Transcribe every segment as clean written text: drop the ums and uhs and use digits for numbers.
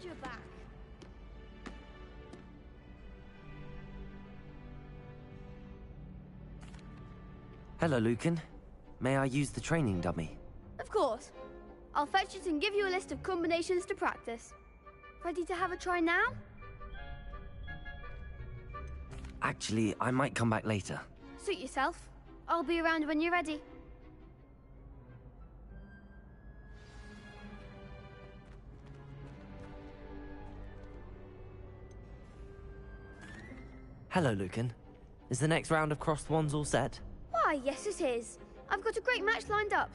Glad you're back. Hello, Lucan. May I use the training dummy? Of course. I'll fetch it and give you a list of combinations to practice. Ready to have a try now? Actually, I might come back later. Suit yourself. I'll be around when you're ready. Hello, Lucan. Is the next round of crossed wands all set? Why, yes it is. I've got a great match lined up.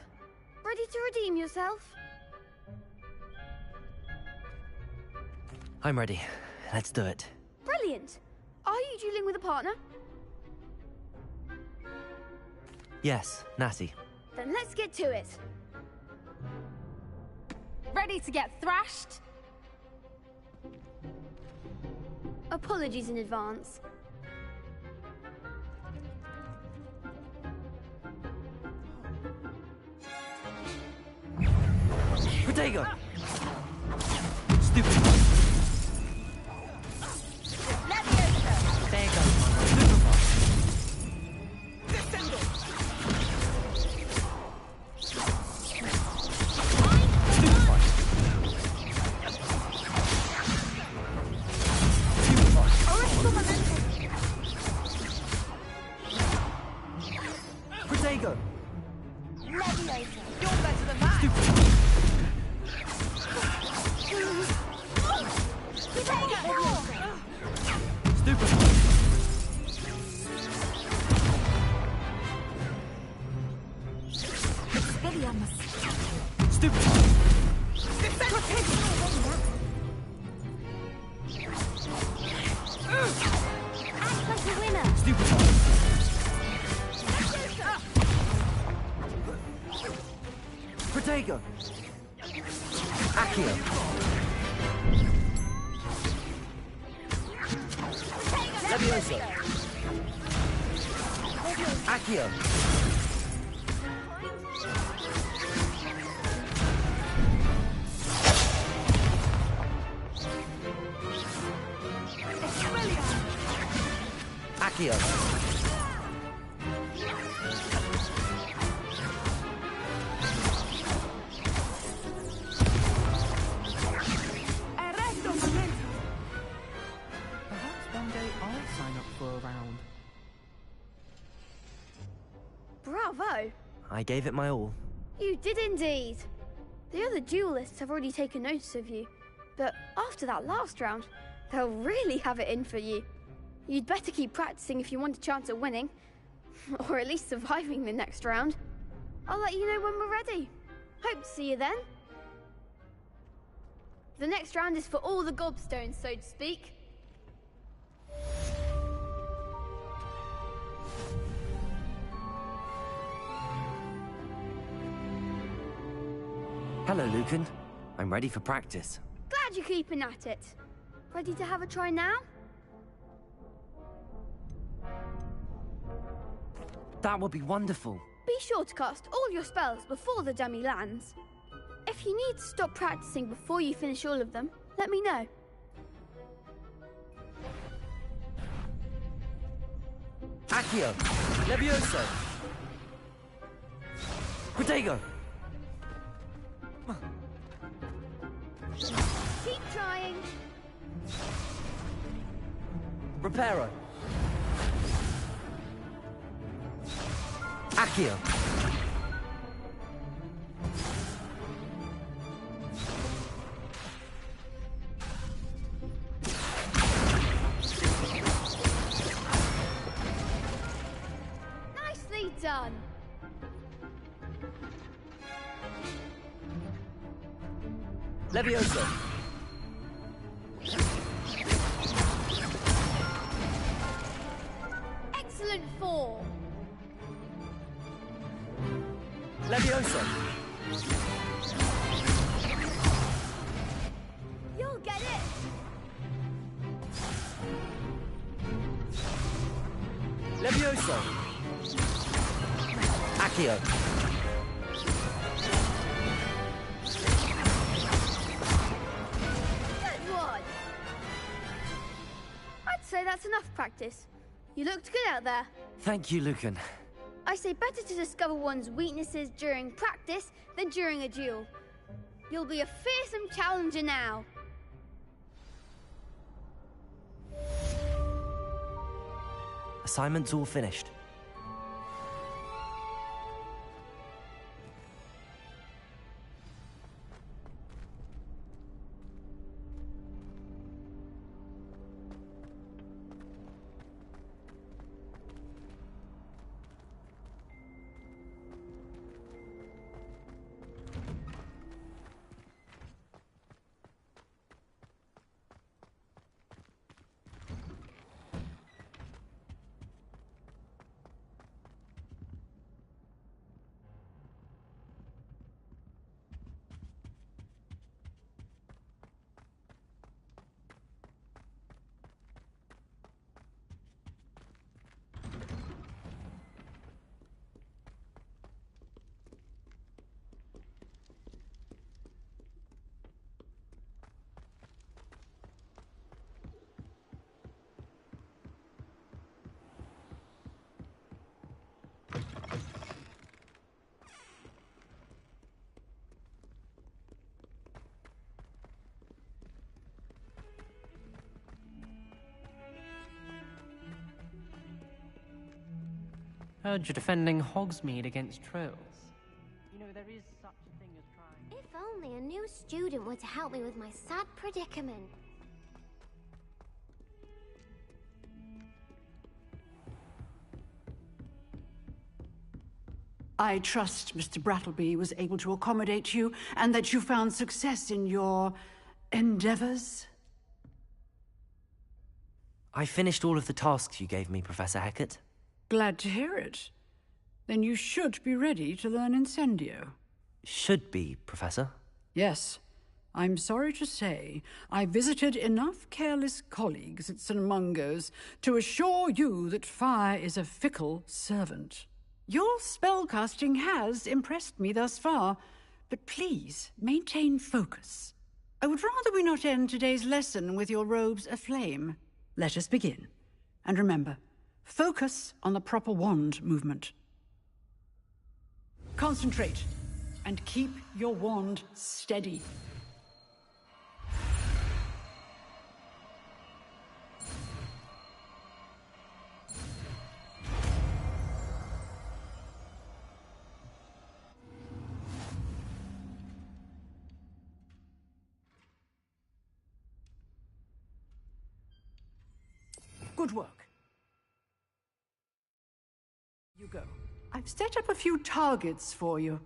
Ready to redeem yourself? I'm ready. Let's do it. Brilliant. Are you dueling with a partner? Yes, Natty. Then let's get to it. Ready to get thrashed? Apologies in advance. Protego! Stupid. There you go. Protego! Leviosa. You're better than that. Stupid. Expelliarmus. Stupid. Act like a winner. Stupid. Protego! Accio! Leviosa! Accio! Accio! Bravo! I gave it my all. You did indeed. The other duelists have already taken notice of you, but after that last round, they'll really have it in for you. You'd better keep practicing if you want a chance at winning, or at least surviving the next round. I'll let you know when we're ready. Hope to see you then. The next round is for all the gobstones, so to speak. Hello, Lucan. I'm ready for practice. Glad you're keeping at it. Ready to have a try now? That would be wonderful. Be sure to cast all your spells before the dummy lands. If you need to stop practicing before you finish all of them, let me know. Accio! Leviosa! Protego! Keep trying. Reparo! Accio! Nicely done. Leviosa! Excellent form. Leviosa! You'll get it. Leviosa! Accio! Good enough practice. You looked good out there. Thank you, Lucan. I say better to discover one's weaknesses during practice than during a duel. You'll be a fearsome challenger now. Assignment's all finished. Heard you're defending Hogsmeade against trolls. You know, there is such a thing as trying... If only a new student were to help me with my sad predicament. I trust Mr. Brattleby was able to accommodate you, and that you found success in your endeavors. I finished all of the tasks you gave me, Professor Hecat. Glad to hear it. Then you should be ready to learn Incendio. Should be, Professor. Yes. I'm sorry to say, I visited enough careless colleagues at St. Mungo's to assure you that fire is a fickle servant. Your spellcasting has impressed me thus far, but please maintain focus. I would rather we not end today's lesson with your robes aflame. Let us begin. And remember, focus on the proper wand movement. Concentrate, and keep your wand steady. Good work. You go. I've set up a few targets for you.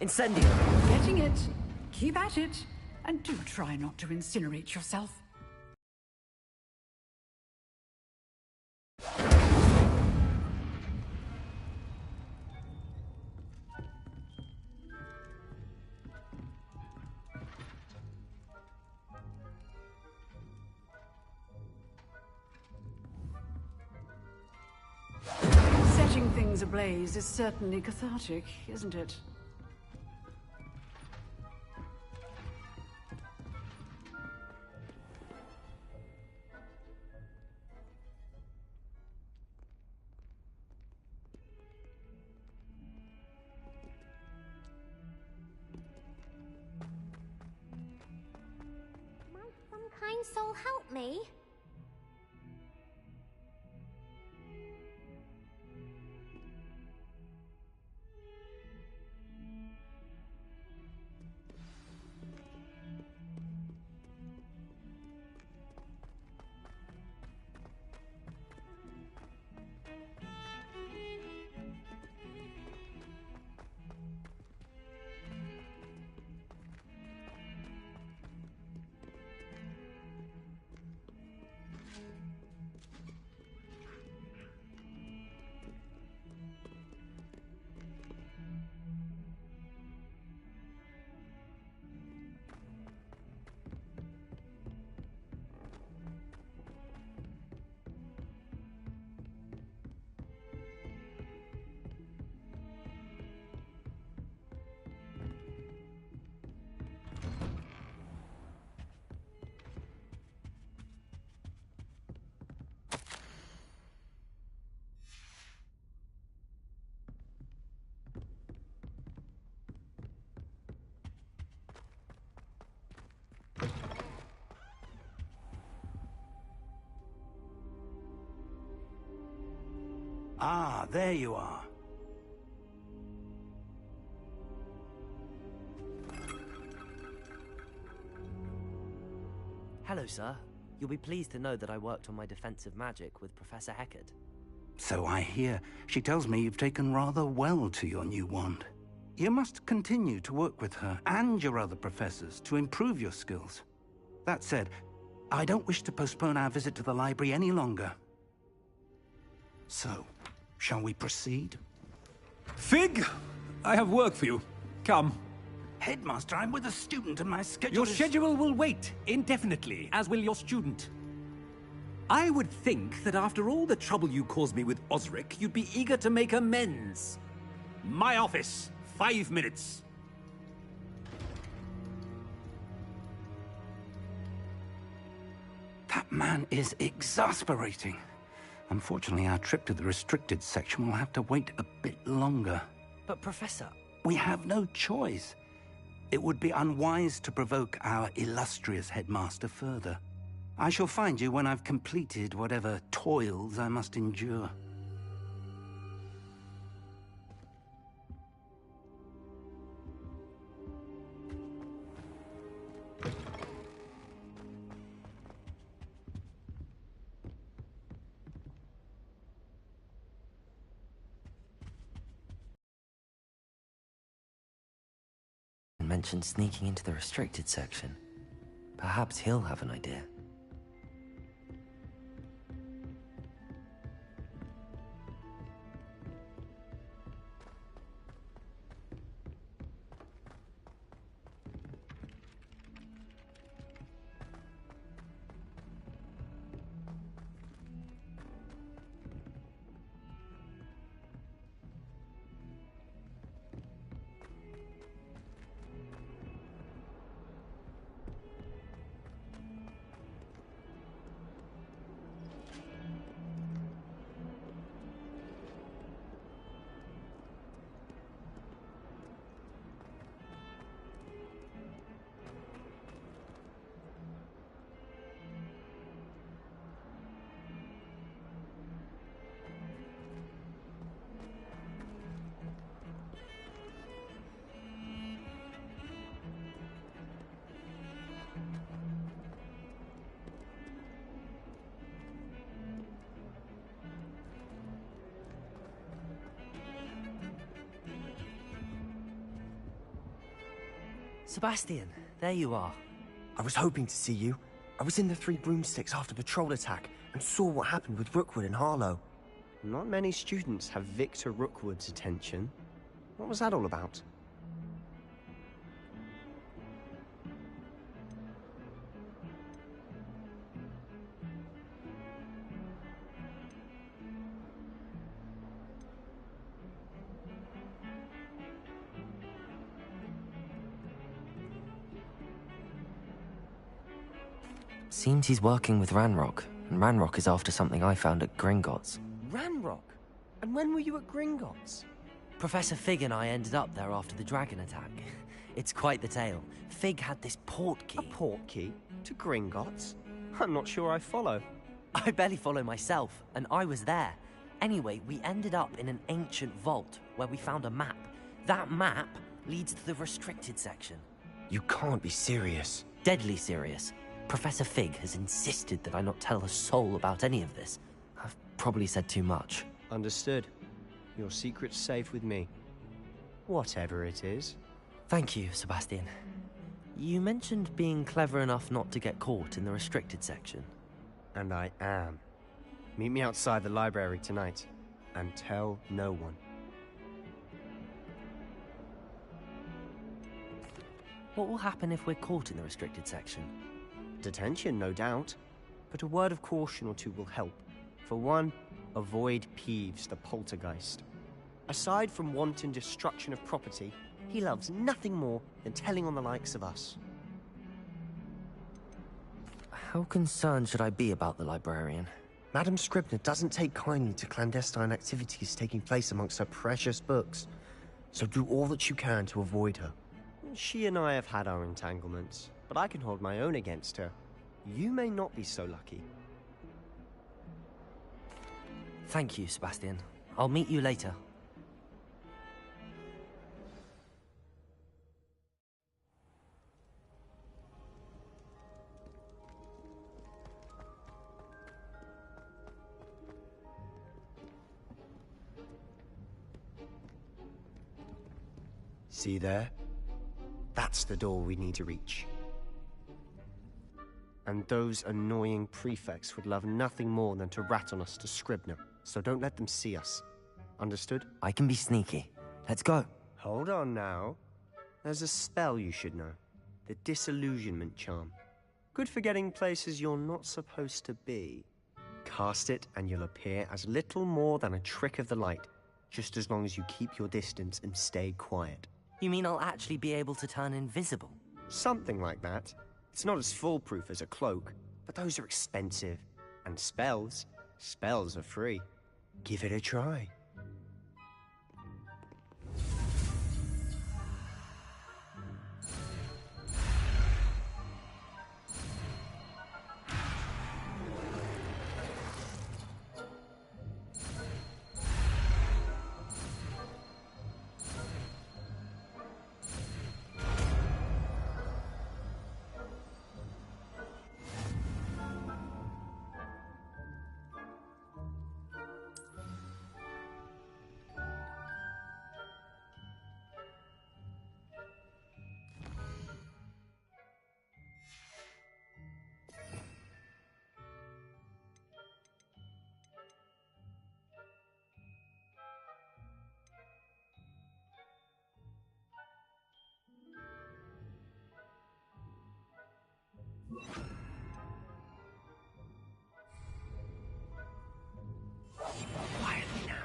Incendio! Getting it. Keep at it. And do try not to incinerate yourself. things ablaze is certainly cathartic, isn't it? Might some kind soul help me? Ah, there you are. Hello, sir. You'll be pleased to know that I worked on my defensive magic with Professor Heckard. So I hear. She tells me you've taken rather well to your new wand. You must continue to work with her and your other professors to improve your skills. That said, I don't wish to postpone our visit to the library any longer. So, shall we proceed? Fig! I have work for you. Come. Headmaster, I'm with a student and my schedule Your is... schedule will wait indefinitely, as will your student. I would think that after all the trouble you caused me with Osric, you'd be eager to make amends. My office. 5 minutes. That man is exasperating. Unfortunately, our trip to the restricted section will have to wait a bit longer. But, Professor... We have no choice. It would be unwise to provoke our illustrious headmaster further. I shall find you when I've completed whatever toils I must endure. mentioned sneaking into the restricted section. Perhaps he'll have an idea. Sebastian, there you are. I was hoping to see you. I was in the Three Broomsticks after the troll attack and saw what happened with Rookwood and Harlow. Not many students have Victor Rookwood's attention. What was that all about? Seems he's working with Ranrock, and Ranrock is after something I found at Gringotts. Ranrock? And when were you at Gringotts? Professor Fig and I ended up there after the dragon attack. It's quite the tale. Fig had this port key. A port key? To Gringotts? I'm not sure I follow. I barely follow myself, and I was there. Anyway, we ended up in an ancient vault where we found a map. That map leads to the restricted section. You can't be serious. Deadly serious. Professor Fig has insisted that I not tell a soul about any of this. I've probably said too much. Understood. Your secret's safe with me. Whatever it is. Thank you, Sebastian. You mentioned being clever enough not to get caught in the restricted section. And I am. Meet me outside the library tonight, and tell no one. What will happen if we're caught in the restricted section? Detention, no doubt. But a word of caution or two will help. For one, avoid Peeves, the poltergeist. Aside from wanton destruction of property, he loves nothing more than telling on the likes of us. How concerned should I be about the librarian? Madam Scribner doesn't take kindly to clandestine activities taking place amongst her precious books, so do all that you can to avoid her. She and I have had our entanglements, but I can hold my own against her. You may not be so lucky. Thank you, Sebastian. I'll meet you later. See there? That's the door we need to reach. And those annoying prefects would love nothing more than to rat on us to Scribner, so don't let them see us. Understood? I can be sneaky. Let's go. Hold on now. There's a spell you should know. The Disillusionment Charm. Good for getting places you're not supposed to be. Cast it and you'll appear as little more than a trick of the light, just as long as you keep your distance and stay quiet. You mean I'll actually be able to turn invisible? Something like that. It's not as foolproof as a cloak, but those are expensive. And spells are free. Give it a try. Quietly now.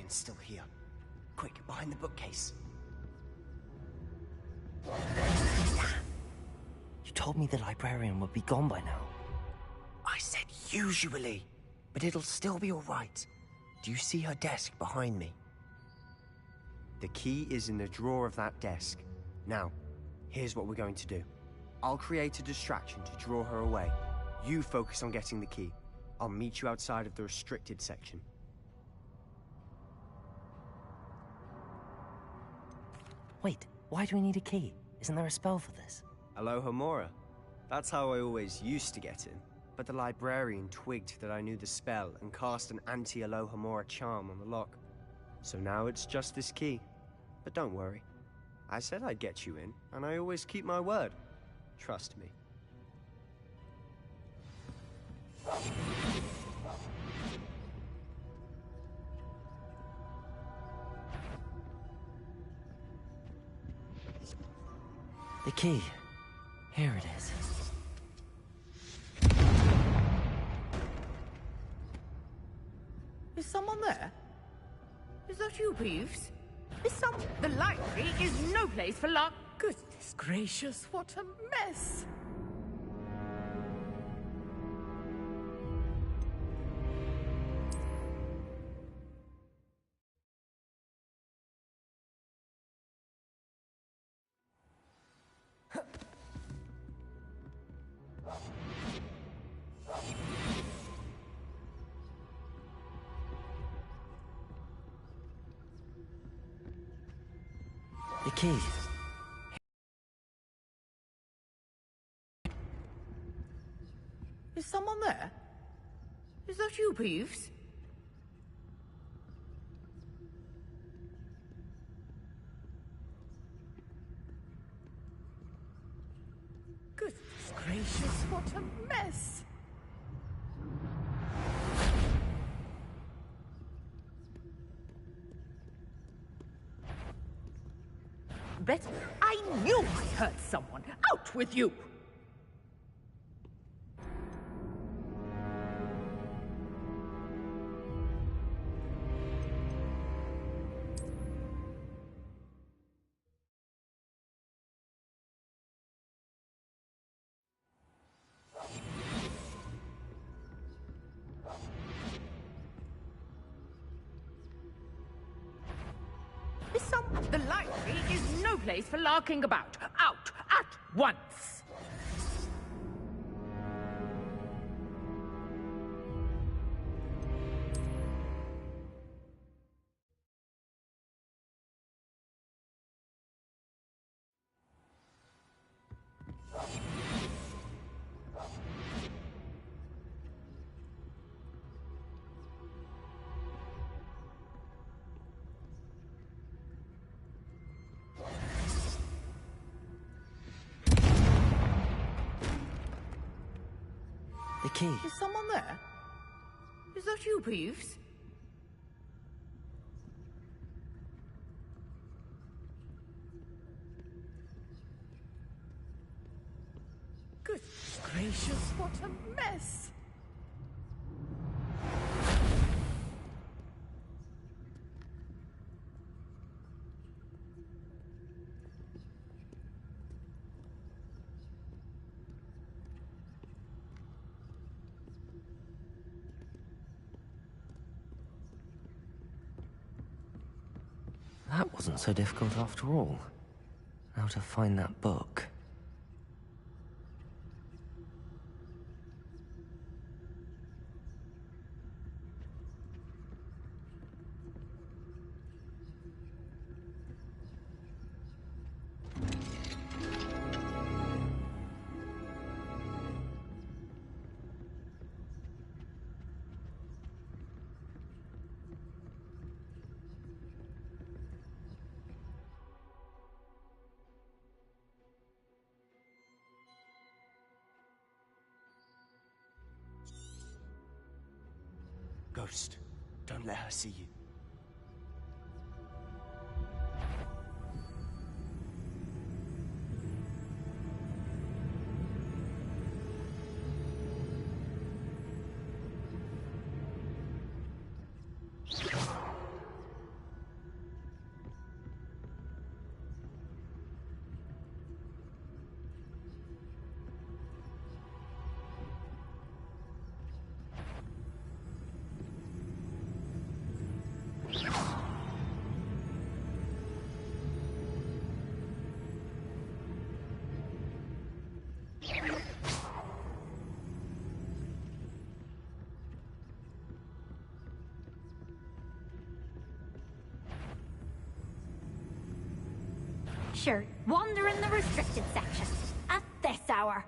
Still here. Quick, behind the bookcase. You told me the librarian would be gone by now. I said usually, but it'll still be all right. Do you see her desk behind me? The key is in the drawer of that desk. Now, here's what we're going to do. I'll create a distraction to draw her away. You focus on getting the key. I'll meet you outside of the restricted section. Wait, why do we need a key? Isn't there a spell for this? Alohomora. That's how I always used to get in. but the librarian twigged that I knew the spell and cast an anti-Alohomora charm on the lock. So now it's just this key. But don't worry. I said I'd get you in, and I always keep my word. Trust me. The key. Here it is. Is someone there? Is that you, Peeves? The library is no place for luck. Goodness gracious, what a mess! The key. Is someone there? Is that you, Peeves? Goodness gracious, what a mess! Bet I knew I heard someone. Out with you! The library is no place for larking about. Out at once! The key. Is someone there? Is that you, Peeves? Goodness gracious, what a mess! That wasn't so difficult after all. How to find that book. Ghost, don't let her see you. Sure, wander in the restricted section. At this hour.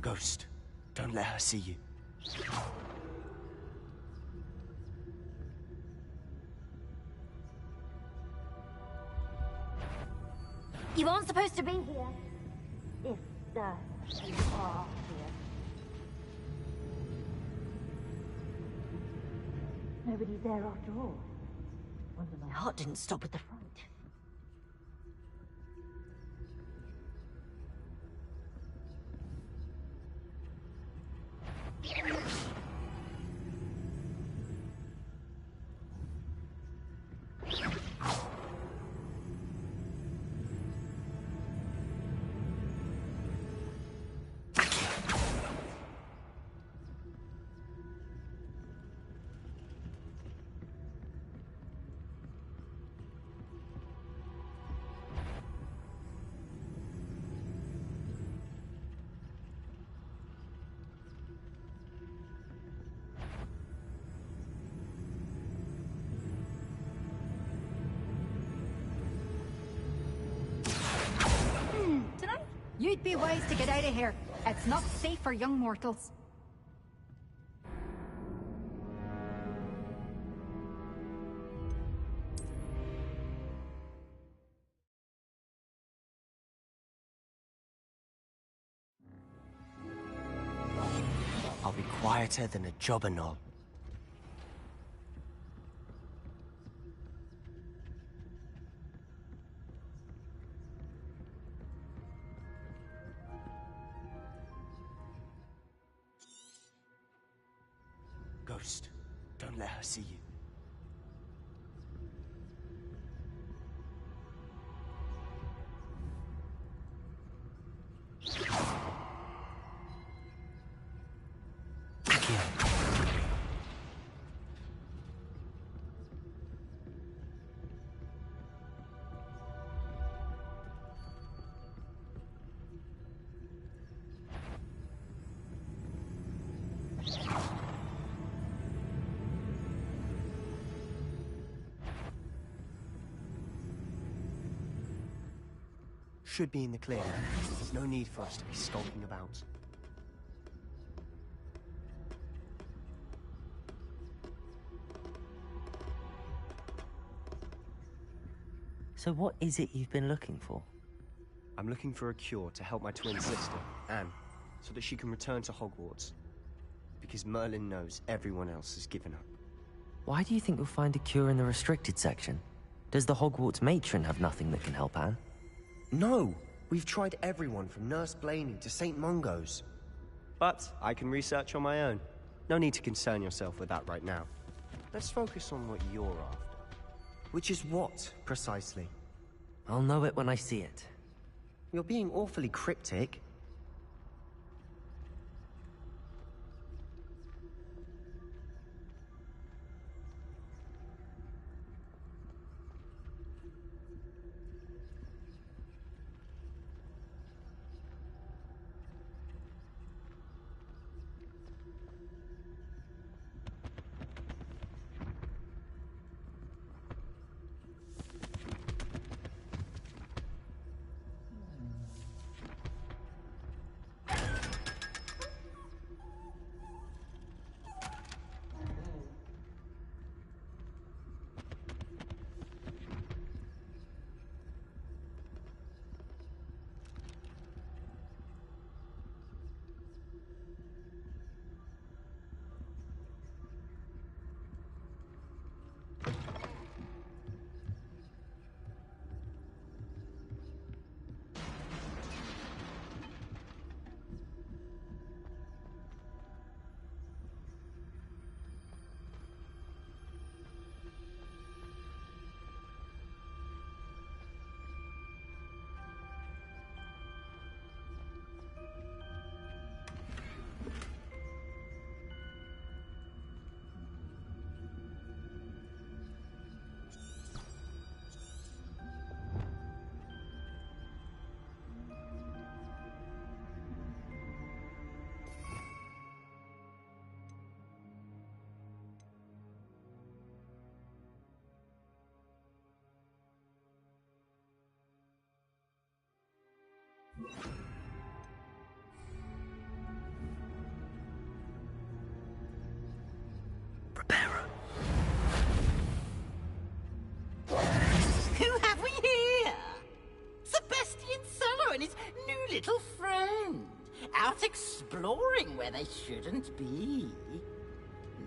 Ghost, don't let her see you. You aren't supposed to be here. If, you are here. Nobody's there after all. Wonder my heart didn't stop with the fright. You'd be wise to get out of here. It's not safe for young mortals. I'll be quieter than a jobberknoll. Ghost, don't let her see you. Should be in the clear. There's no need for us to be skulking about. So what is it you've been looking for? I'm looking for a cure to help my twin sister, Anne, so that she can return to Hogwarts. Because Merlin knows everyone else has given up. Why do you think you'll find a cure in the restricted section? Does the Hogwarts matron have nothing that can help Anne? No! We've tried everyone from Nurse Blaney to St. Mungo's. But I can research on my own. No need to concern yourself with that right now. Let's focus on what you're after. Which is what, precisely? I'll know it when I see it. You're being awfully cryptic. exploring where they shouldn't be.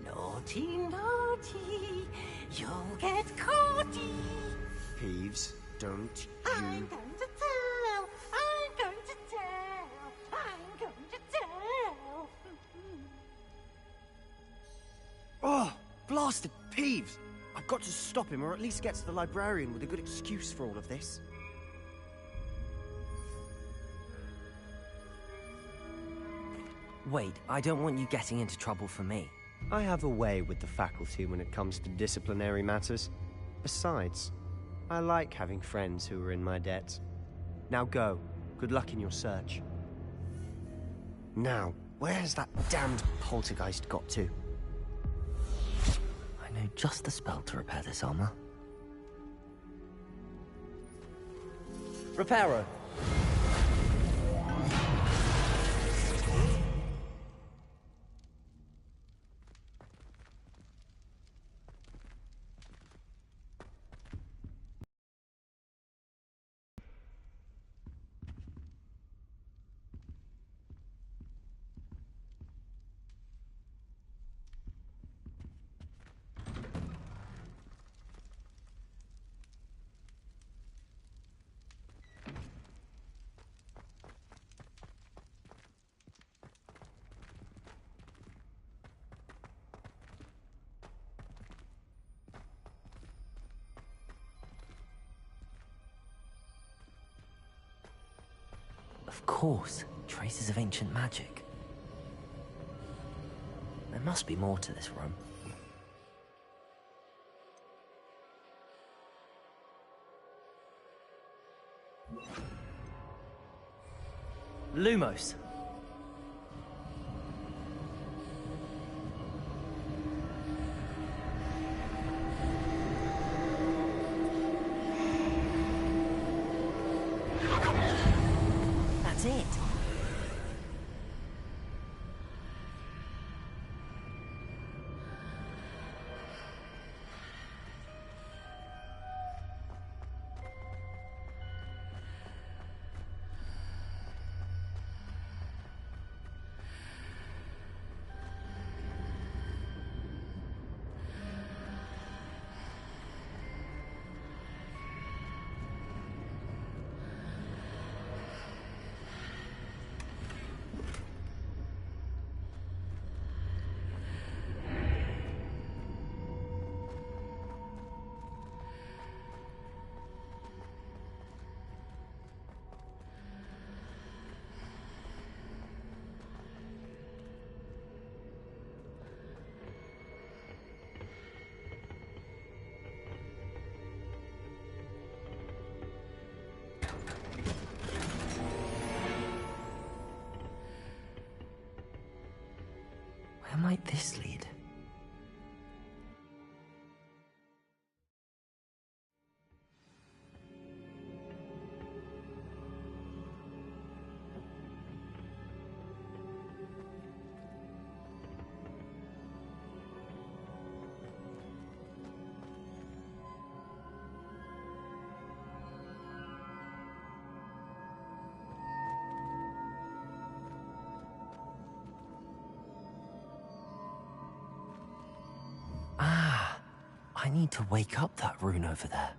Naughty, naughty, you'll get caughty. Peeves, don't I'm you... going to tell, I'm going to tell, I'm going to tell. Oh, blasted Peeves! I've got to stop him, or at least get to the librarian with a good excuse for all of this. Wait, I don't want you getting into trouble for me. I have a way with the faculty when it comes to disciplinary matters. Besides, I like having friends who are in my debt. Now go. Good luck in your search. Now, where has that damned poltergeist got to? I know just the spell to repair this armor. Reparo! Of course, traces of ancient magic. There must be more to this room. Lumos. That's it. Where might this lead? I need to wake up that rune over there.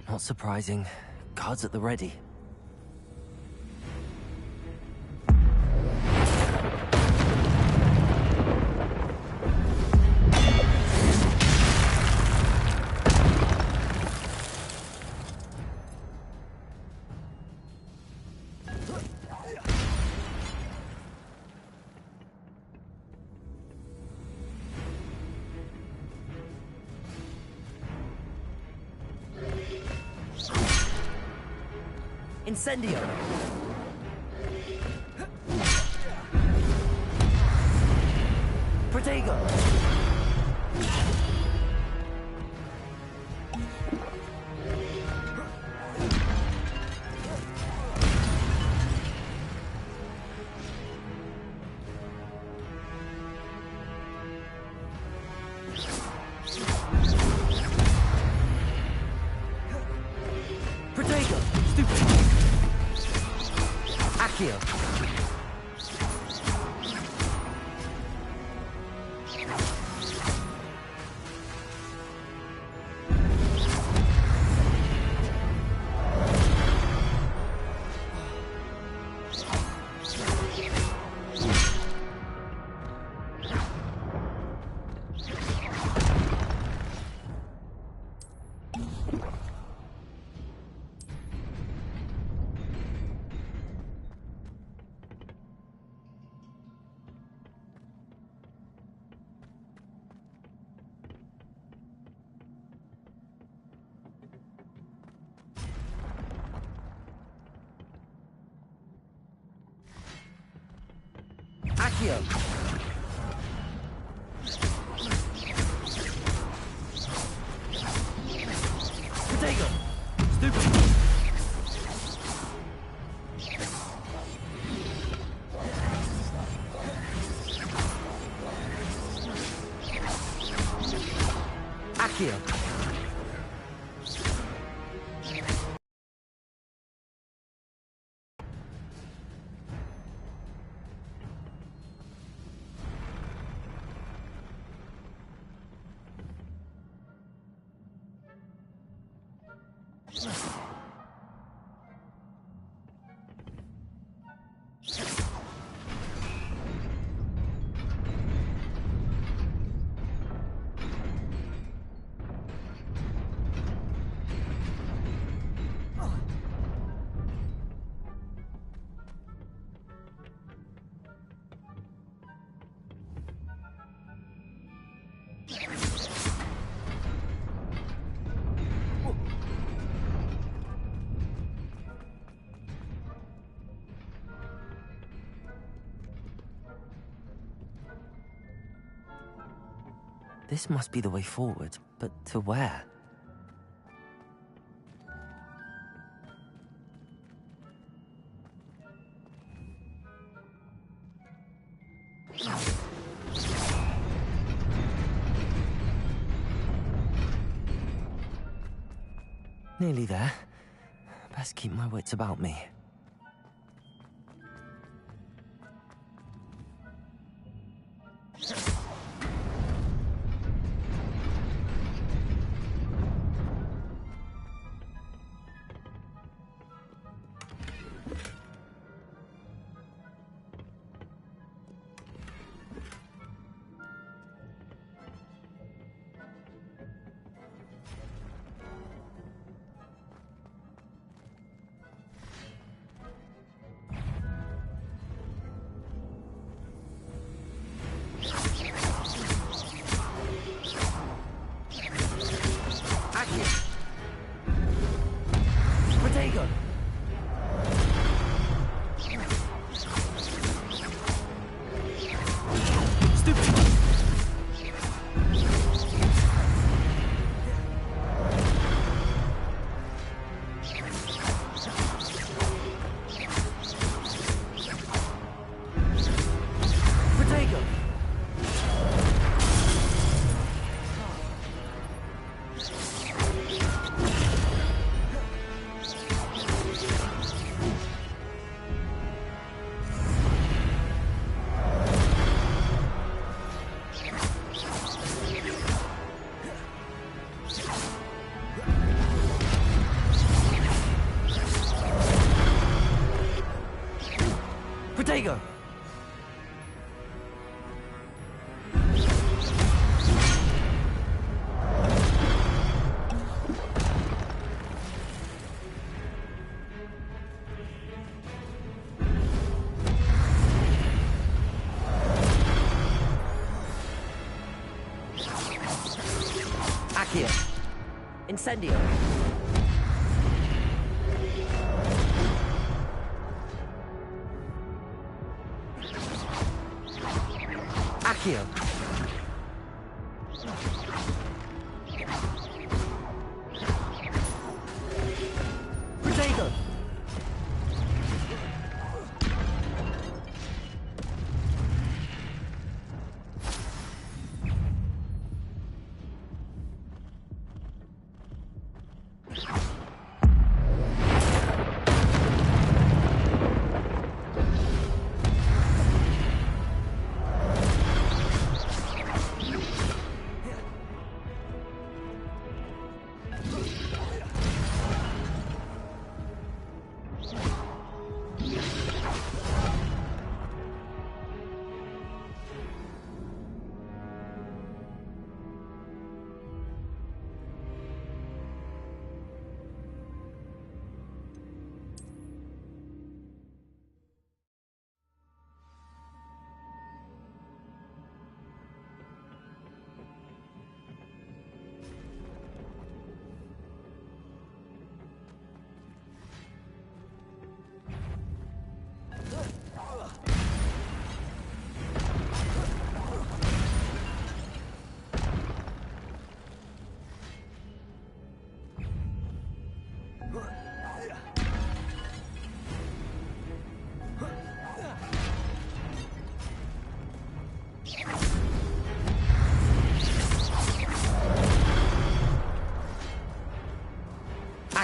Not surprising. Guards at the ready. Incendio! Protego! Protego! Stupid! Accio! Accio! Protego! Stupid! Accio! This must be the way forward, but to where? Nearly there. Best keep my wits about me. Protego! Stupid! Protego! Protego! Accio! Incendio! Accio! Protego!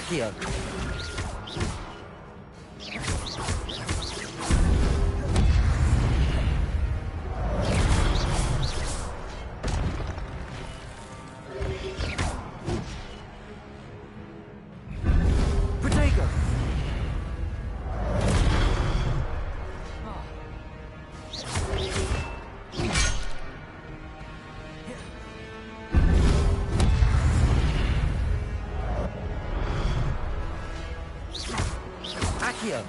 Accio. Protego. Accio.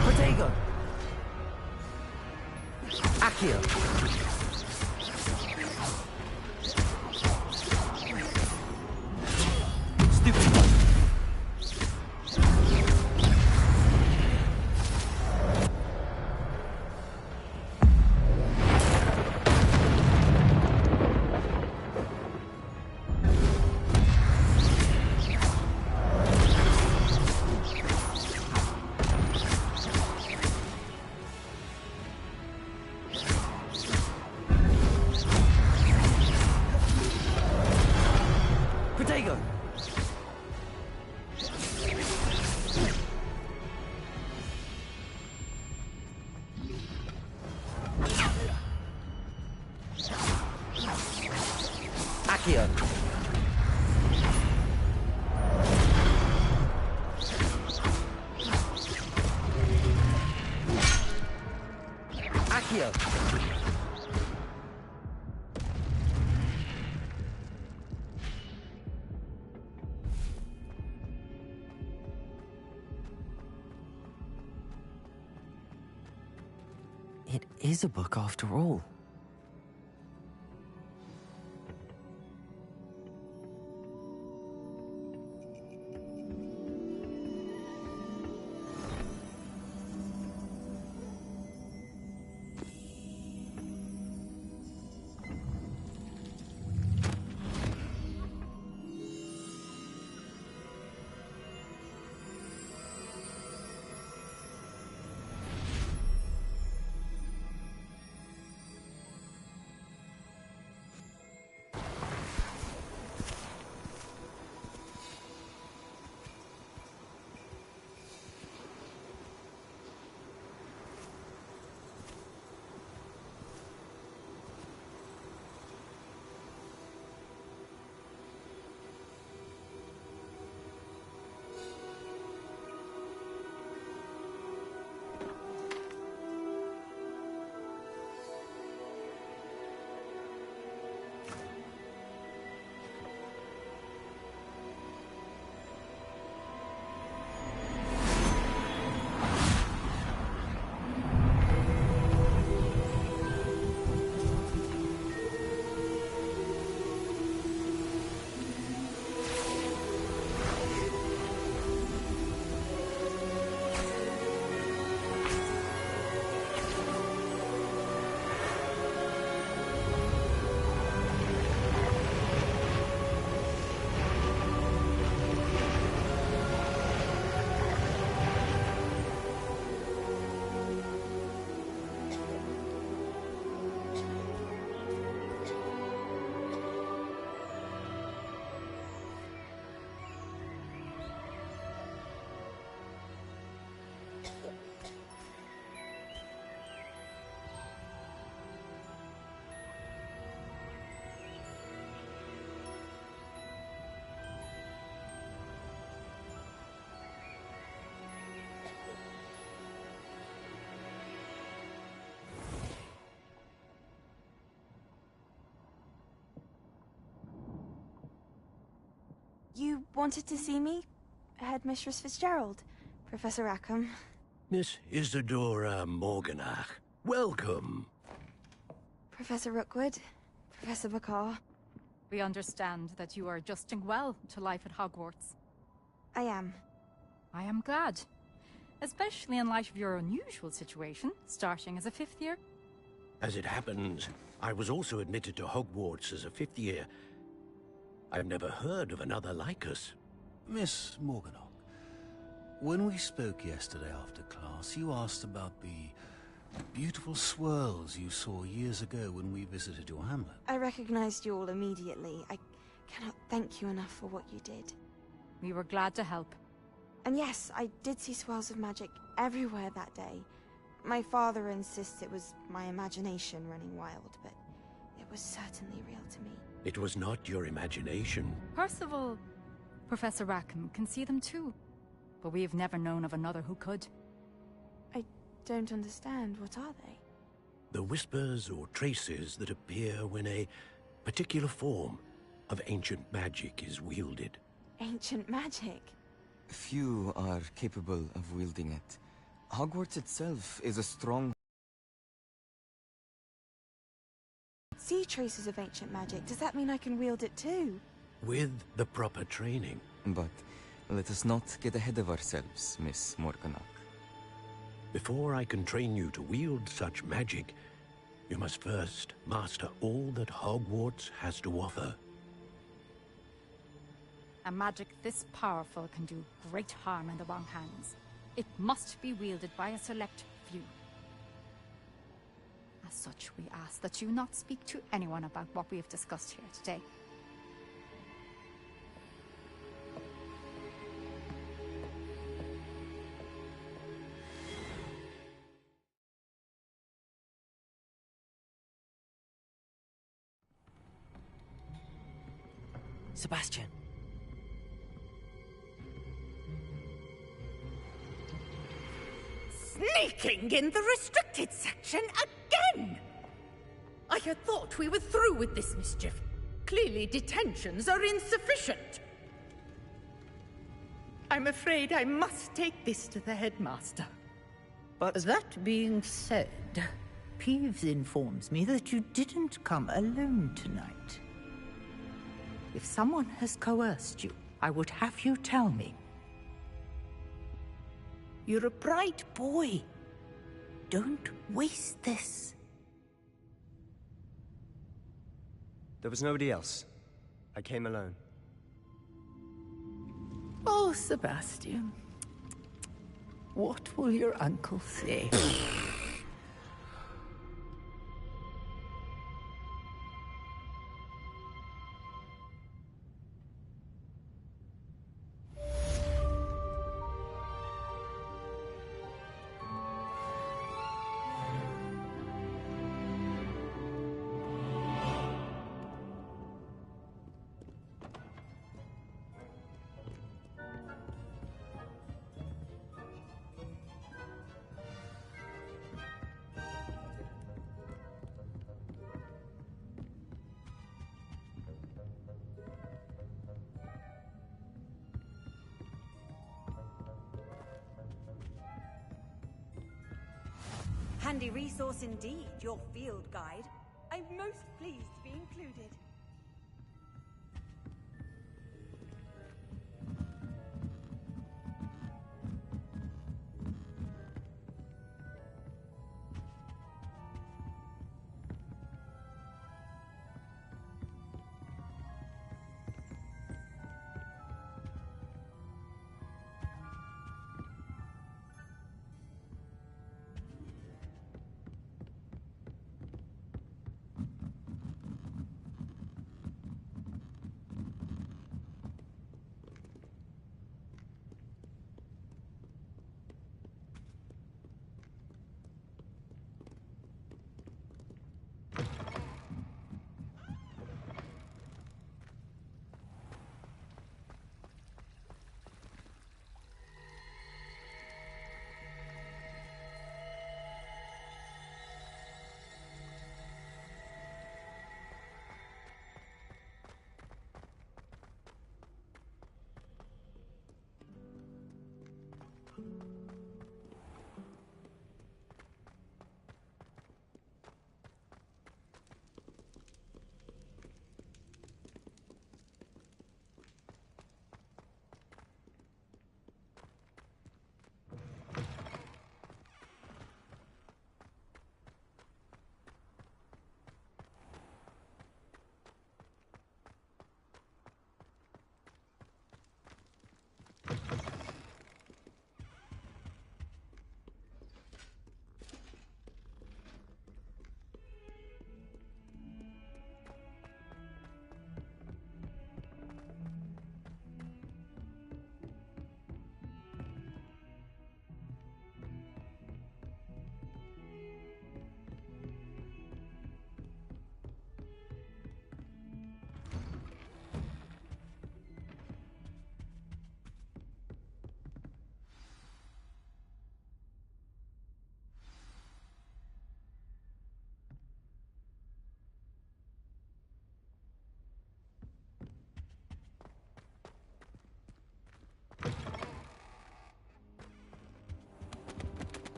Protego. Accio. Stupid one. Protego. Accio. Accio. It is a book after all. You wanted to see me? Headmistress Fitzgerald, Professor Rackham. Miss Isadora Morganach, welcome. Professor Rookwood, Professor Bakar. We understand that you are adjusting well to life at Hogwarts. I am. I am glad. Especially in light of your unusual situation, starting as a 5th year. As it happens, I was also admitted to Hogwarts as a 5th year. I've never heard of another like us. Miss Morganock, When we spoke yesterday after class, you asked about the beautiful swirls you saw years ago when we visited your hamlet. I recognized you all immediately. I cannot thank you enough for what you did. We were glad to help. And yes, I did see swirls of magic everywhere that day. My father insists it was my imagination running wild, but it was certainly real to me. It was not your imagination. Percival, Professor Rackham can see them too. But we have never known of another who could. I don't understand. What are they? The whispers or traces that appear when a particular form of ancient magic is wielded. Ancient magic? Few are capable of wielding it. Hogwarts itself is a strong... See traces of ancient magic. Does that mean I can wield it too? With the proper training. But let us not get ahead of ourselves, Miss Morganach. Before I can train you to wield such magic, you must first master all that Hogwarts has to offer. A magic this powerful can do great harm in the wrong hands. It must be wielded by a select few. As such, we ask that you not speak to anyone about what we have discussed here today. Sebastian. Sneaking in the restricted section again! I had thought we were through with this mischief. Clearly detentions are insufficient. I'm afraid I must take this to the headmaster. But that being said, Peeves informs me that you didn't come alone tonight. If someone has coerced you, I would have you tell me. You're a bright boy. Don't waste this. there was nobody else. I came alone. Oh, Sebastian. What will your uncle say? Handy resource indeed, your field guide. I'm most pleased to be included.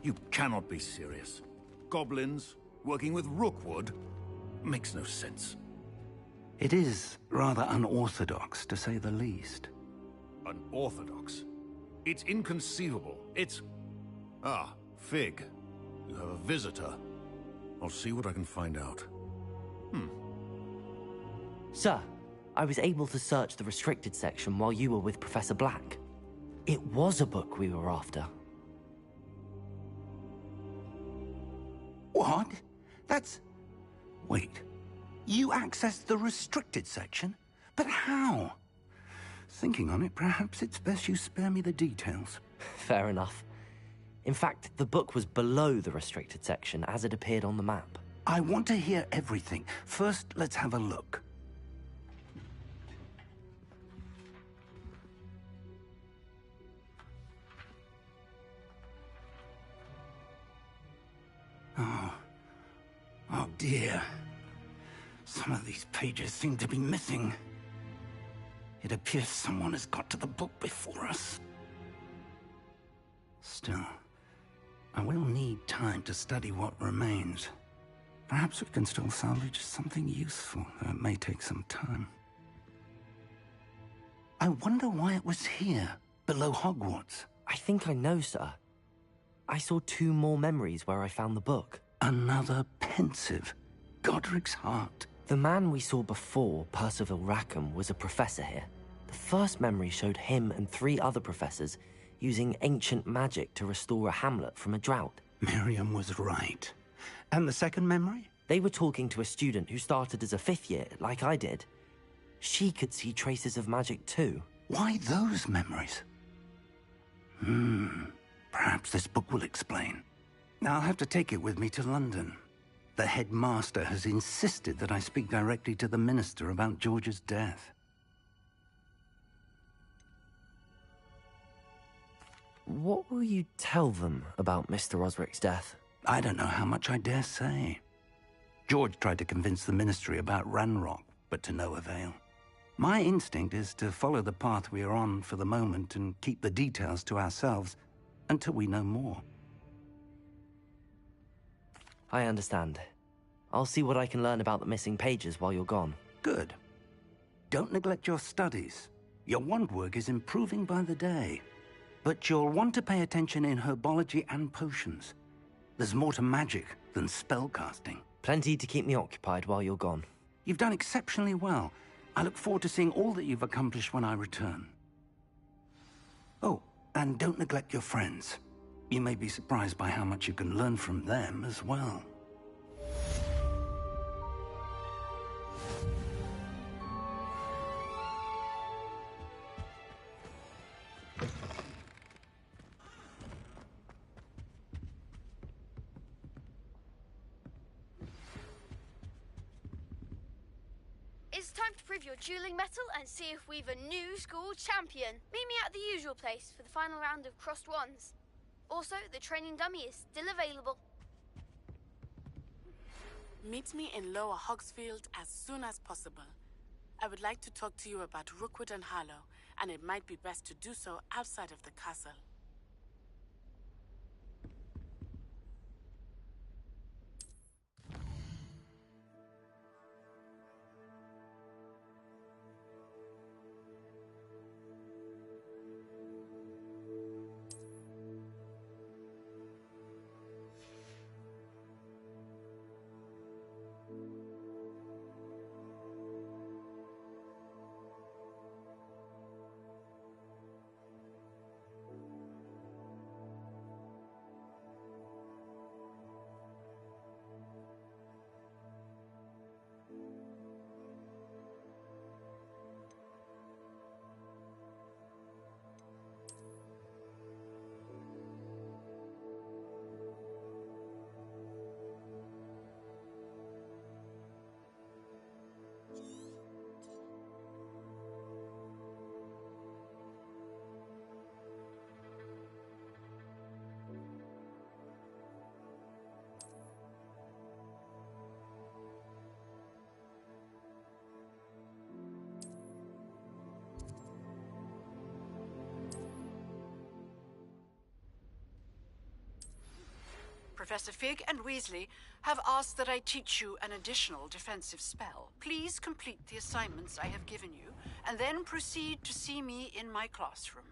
You cannot be serious. Goblins working with Rookwood? Makes no sense. It is rather unorthodox, to say the least. Unorthodox? It's inconceivable. It's... Ah, Fig. You have a visitor. I'll see what I can find out. Sir, I was able to search the restricted section while you were with Professor Black. It was a book we were after. What? That's... Wait. You accessed the restricted section? But how? Thinking on it, perhaps it's best you spare me the details. Fair enough. In fact, the book was below the restricted section as it appeared on the map. I want to hear everything. First, let's have a look. Oh dear. Some of these pages seem to be missing. It appears someone has got to the book before us. Still, I will need time to study what remains. Perhaps we can still salvage something useful, though it may take some time. I wonder why it was here, below Hogwarts. I think I know, sir. I saw 2 more memories where I found the book. Another pensive. Godric's heart. The man we saw before, Percival Rackham, was a professor here. The first memory showed him and 3 other professors using ancient magic to restore a hamlet from a drought. Miriam was right. And the second memory? They were talking to a student who started as a 5th year, like I did. She could see traces of magic too. Why those memories? Perhaps this book will explain. I'll have to take it with me to London. The headmaster has insisted that I speak directly to the minister about George's death. What will you tell them about Mr. Osric's death? I don't know how much I dare say. George tried to convince the ministry about Ranrock, but to no avail. My instinct is to follow the path we are on for the moment and keep the details to ourselves until we know more. I understand. I'll see what I can learn about the missing pages while you're gone. Good. Don't neglect your studies. Your wand work is improving by the day. But you'll want to pay attention in herbology and potions. There's more to magic than spellcasting. Plenty to keep me occupied while you're gone. You've done exceptionally well. I look forward to seeing all that you've accomplished when I return. Oh, and don't neglect your friends. You may be surprised by how much you can learn from them as well. It's time to prove your dueling mettle and see if we've a new school champion. Meet me at the usual place for the final round of crossed wands. Also, the training dummy is still available. Meet me in Lower Hogsfield as soon as possible. I would like to talk to you about Rookwood and Harlow, and it might be best to do so outside of the castle. Professor Fig and Weasley have asked that I teach you an additional defensive spell. Please complete the assignments I have given you, and then proceed to see me in my classroom.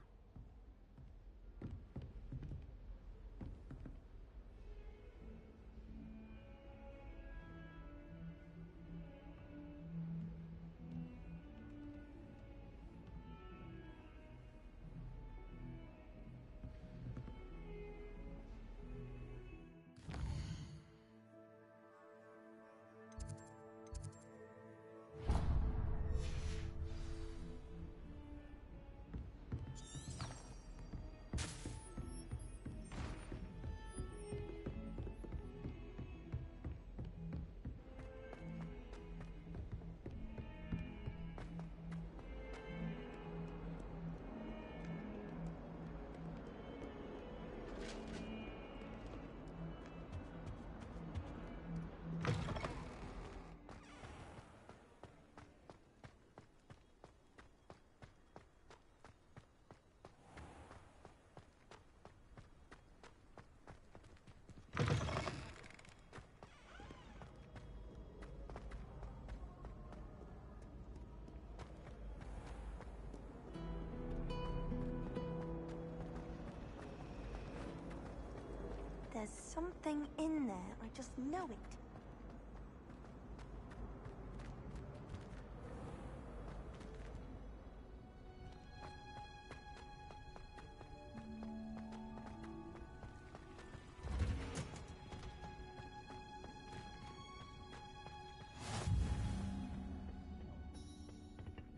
There's something in there, I just know it.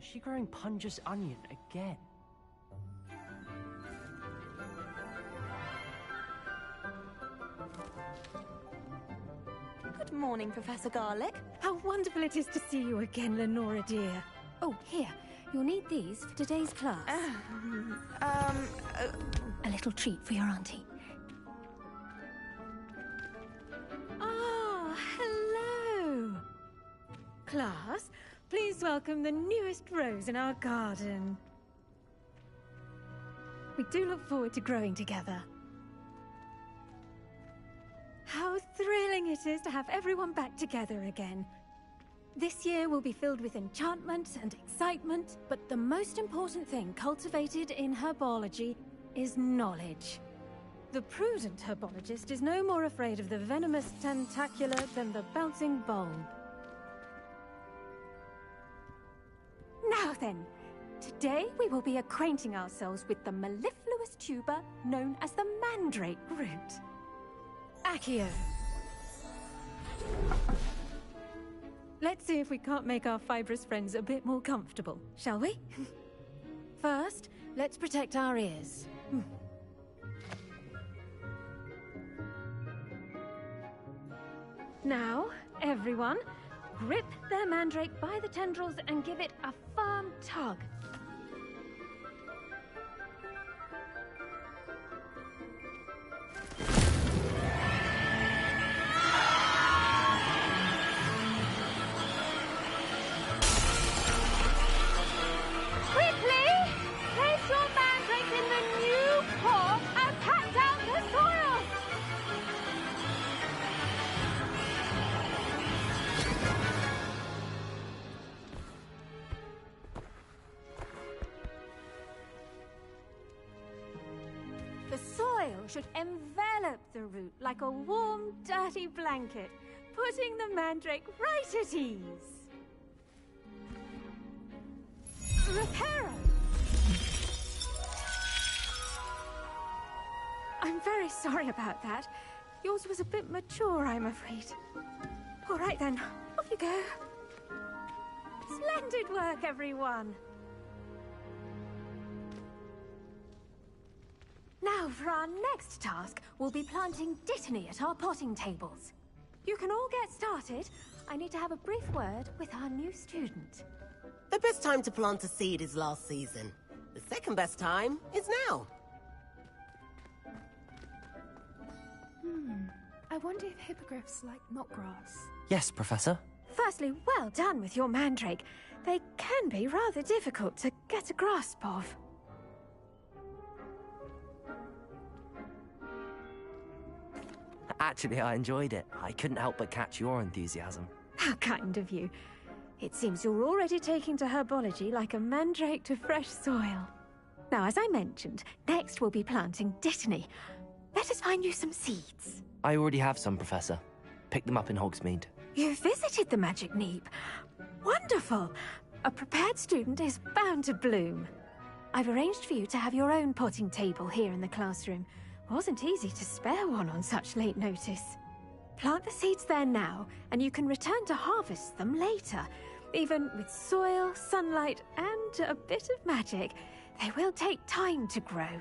Is she growing Punja's onion again? Good morning, Professor Garlick. How wonderful it is to see you again, Lenora dear. Oh, here. You'll need these for today's class. A little treat for your auntie. Ah, hello. Class, please welcome the newest rose in our garden. We do look forward to growing together. How thrilling it is to have everyone back together again. This year will be filled with enchantment and excitement, but the most important thing cultivated in herbology is knowledge. The prudent herbologist is no more afraid of the venomous tentacula than the bouncing bulb. Now then, today we will be acquainting ourselves with the mellifluous tuber known as the mandrake root. Accio. Let's see if we can't make our fibrous friends a bit more comfortable, shall we? First, let's protect our ears. Now, everyone, grip their mandrake by the tendrils and give it a firm tug. Should envelop the root like a warm, dirty blanket, putting the mandrake right at ease. Reparo! I'm very sorry about that. Yours was a bit mature, I'm afraid. All right then, off you go. Splendid work, everyone. Now, for our next task, we'll be planting Dittany at our potting tables. You can all get started. I need to have a brief word with our new student. The best time to plant a seed is last season. The second best time is now. I wonder if hippogriffs like knotgrass. Yes, Professor. Firstly, well done with your mandrake. They can be rather difficult to get a grasp of. Actually, I enjoyed it. I couldn't help but catch your enthusiasm. How kind of you. It seems you're already taking to herbology like a mandrake to fresh soil. Now, as I mentioned, next we'll be planting Dittany. Let us find you some seeds. I already have some, Professor. Picked them up in Hogsmeade. You visited the Magic Neep. Wonderful! A prepared student is bound to bloom. I've arranged for you to have your own potting table here in the classroom. Wasn't easy to spare one on such late notice. Plant the seeds there now, and you can return to harvest them later. Even with soil, sunlight, and a bit of magic, they will take time to grow.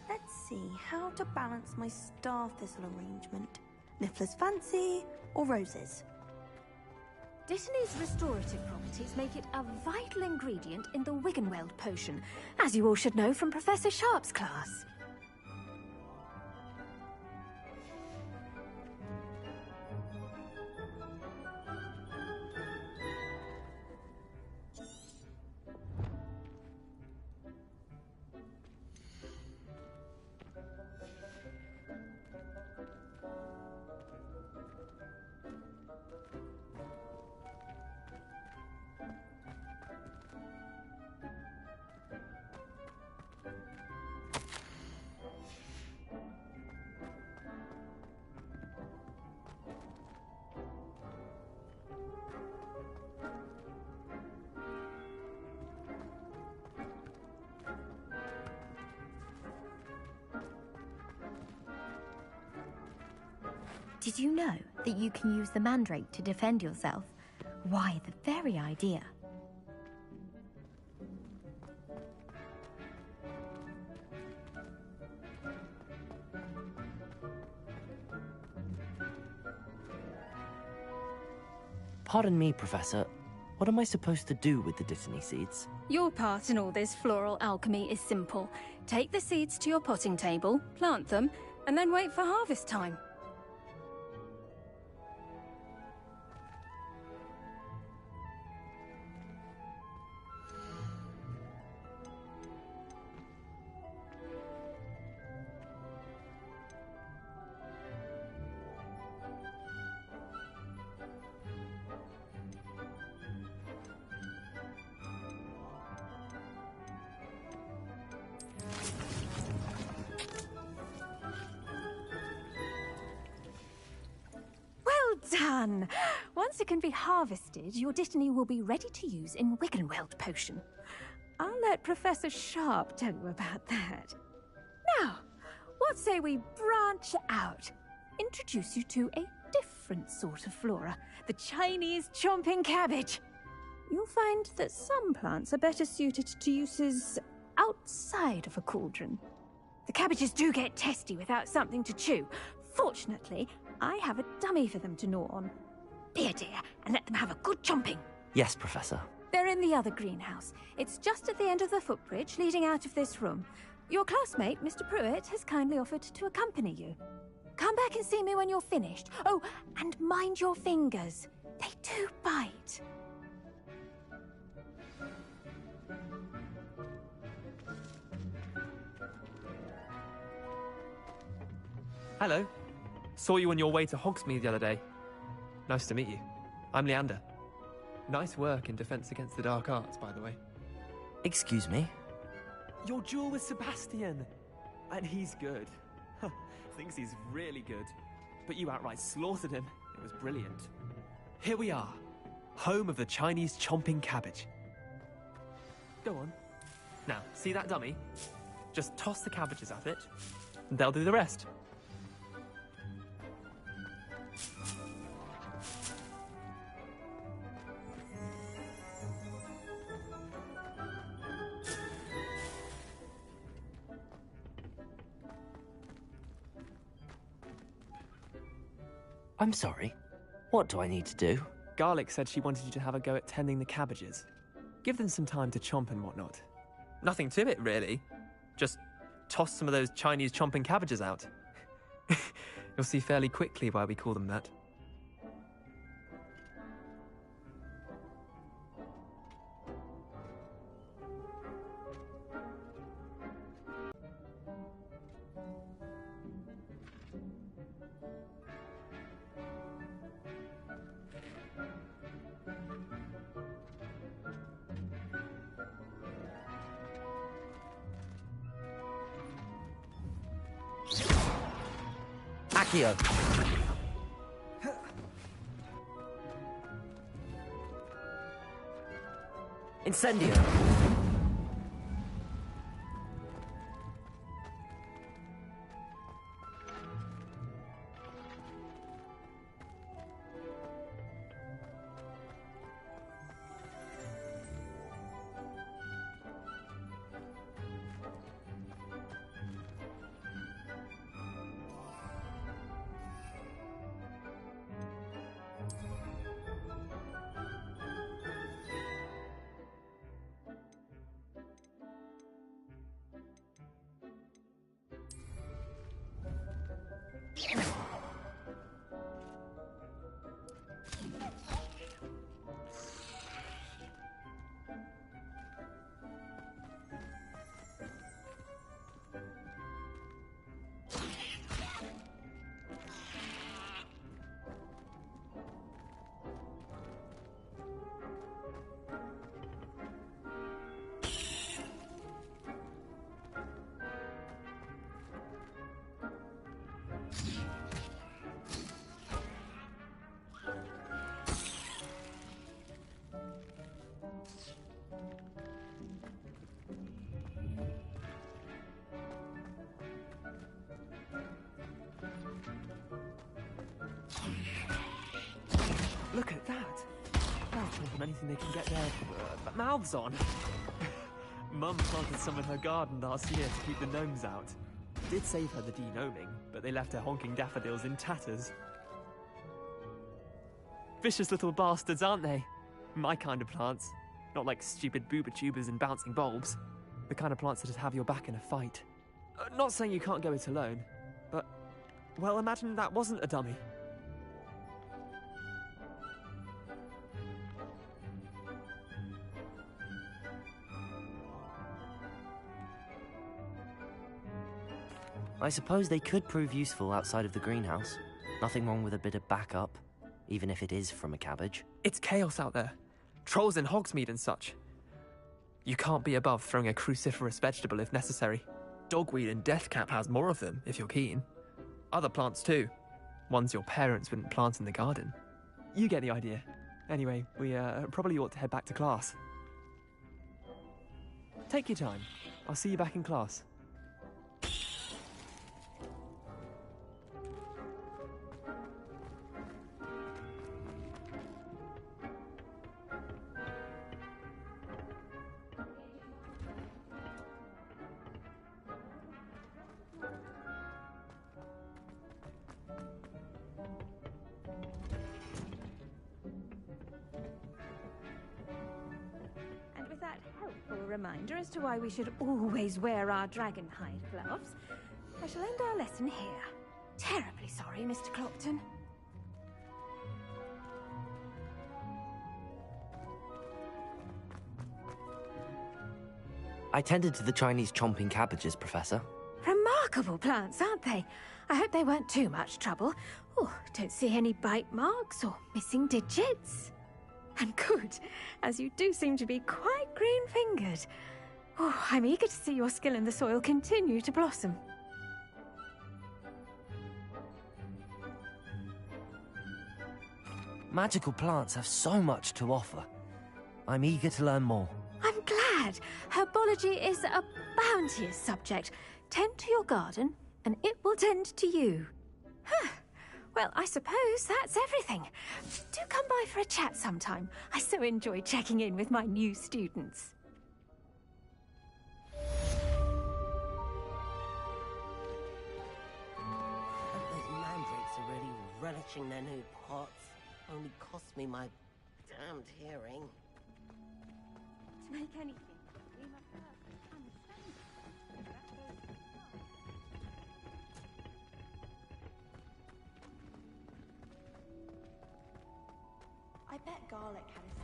Let's see how to balance my star thistle arrangement. Niffler's fancy or roses? Dittany's restorative properties make it a vital ingredient in the Wiggenweld potion, as you all should know from Professor Sharp's class. Did you know that you can use the mandrake to defend yourself? Why, the very idea. Pardon me, Professor. What am I supposed to do with the Dittany seeds? Your part in all this floral alchemy is simple. Take the seeds to your potting table, plant them, and then wait for harvest time. Done! Once it can be harvested, your Dittany will be ready to use in Wiggenweld potion. I'll let Professor Sharp tell you about that. Now, what say we branch out? Introduce you to a different sort of flora, the Chinese chomping cabbage. You'll find that some plants are better suited to uses outside of a cauldron. The cabbages do get testy without something to chew. Fortunately, I have a dummy for them to gnaw on. Be a dear and let them have a good chomping. Yes, Professor. They're in the other greenhouse. It's just at the end of the footbridge leading out of this room. Your classmate, Mr. Pruitt, has kindly offered to accompany you. Come back and see me when you're finished. Oh, and mind your fingers. They do bite. Hello. Saw you on your way to Hogsmeade the other day. Nice to meet you. I'm Leander. Nice work in Defense Against the Dark Arts, by the way. Excuse me? Your duel with Sebastian! And he's good. Thinks he's really good. But you outright slaughtered him. It was brilliant. Here we are. Home of the Chinese chomping cabbage. Go on. Now, see that dummy? Just toss the cabbages at it, and they'll do the rest. I'm sorry. What do I need to do? Garlic said she wanted you to have a go at tending the cabbages. Give them some time to chomp and whatnot. Nothing to it, really. Just toss some of those Chinese chomping cabbages out. You'll see fairly quickly why we call them that. Accio. Incendio. Look at that! They'll chomp on anything they can get their mouths on. Mum planted some in her garden last year to keep the gnomes out. Did save her the de-gnoming, but they left her honking daffodils in tatters. Vicious little bastards, aren't they? My kind of plants. Not like stupid booba tubers and bouncing bulbs. The kind of plants that'd have your back in a fight. Not saying you can't go it alone, but... well, imagine that wasn't a dummy. I suppose they could prove useful outside of the greenhouse. Nothing wrong with a bit of backup, even if it is from a cabbage. It's chaos out there. Trolls in Hogsmeade and such. You can't be above throwing a cruciferous vegetable if necessary. Dogweed and deathcap has more of them, if you're keen. Other plants too. Ones your parents wouldn't plant in the garden. You get the idea. Anyway, we probably ought to head back to class. Take your time. I'll see you back in class. Reminder as to why we should always wear our dragonhide gloves, I shall end our lesson here. Terribly sorry, Mr. Clopton. I tended to the Chinese chomping cabbages, Professor. Remarkable plants, aren't they? I hope they weren't too much trouble. Oh, don't see any bite marks or missing digits. And good, as you do seem to be quite green-fingered. Oh, I'm eager to see your skill in the soil continue to blossom. Magical plants have so much to offer. I'm eager to learn more. I'm glad. Herbology is a bounteous subject. Tend to your garden, and it will tend to you. Huh. Well, I suppose that's everything. Do come by for a chat sometime. I so enjoy checking in with my new students. Those mandrakes are really relishing their new pots. Only cost me my damned hearing. To make anything, we must first understand it. I bet garlic had a